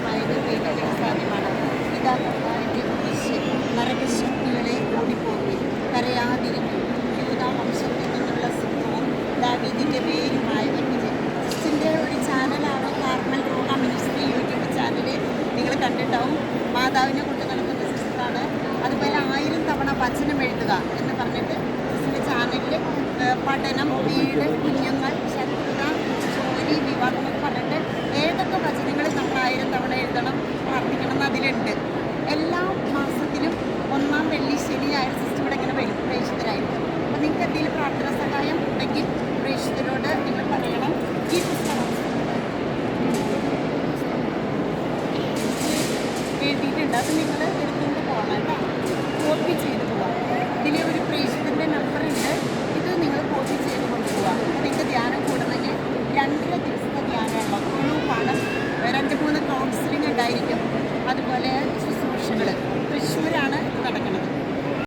സാധ്യമായത് ദൈവത്തിന് സാധ്യമാണ്. ഇതാ കർത്താവിൻ്റെ കുരിശ് നരകശക്തികളെ ഓടിപ്പോയി കരയാതിരിക്കും. യൂദാ വംശത്തിൽ നിന്നുള്ള സിംഹവും ദാവീദിൻ്റെ പേരുമായവൻ വിജയം. ക്രിസ്റ്റിൻ്റെ ഒരു ചാനലാണ് Carmel Rona ministry YouTube channel. നിങ്ങൾ കണ്ടിട്ടാവും. മാതാവിനെ കൊണ്ട് നടക്കുന്ന സിസ്റ്ററാണ്. അതുപോലെ 1000 തവണ വചനം എഴുതുക എന്ന് പറഞ്ഞിട്ട് ക്രിസ്റ്റിൻ്റെ ചാനലിൽ പഠനം, വീട്, കുഞ്ഞുങ്ങൾ, ശത്രുത, ജോലി, വിവാഹം എന്നൊക്കെ പറഞ്ഞിട്ട് ഏതൊക്കെ വചനങ്ങൾ നമ്മൾ 1000 തവണ എഴുതണം, പ്രാർത്ഥിക്കണം എന്ന് അതിലുണ്ട്. എല്ലാ മാസത്തിലും 1-ാം വെള്ളി, ശനി, ഞായർ സിസ്റ്റം ഇവിടെ ഇങ്ങനെ വരും പ്രേക്ഷിതരായിട്ട്. അപ്പോൾ നിങ്ങൾക്ക് എന്തെങ്കിലും പ്രാർത്ഥന സഹായം ഉണ്ടെങ്കിൽ പ്രേക്ഷിതരോട് നിങ്ങൾ പറയണം. ഈ പുസ്തകം എഴുതിയിട്ടുണ്ട്. അത് നിങ്ങൾ എടുത്തുകൊണ്ട് പോകണം കേട്ടോ. കോപ്പി ചെയ്ത് പോവാം. ഇതിൽ ഒരു പ്രേക്ഷിതൻ്റെ നമ്പറുണ്ട്. ഇത് നിങ്ങൾ കോപ്പി ചെയ്ത് കൊണ്ടുപോവുക. അപ്പോൾ നിങ്ങൾക്ക് ധ്യാനം കൂടുന്നതിന് 2.5 ദിവസത്തെ ധ്യാനമുള്ള ഗ്രൂപ്പാണ്. 2-3 കൗൺസിലിംഗ് ഉണ്ടായിരിക്കും. അതുപോലെ ശുശ്രൂഷകൾ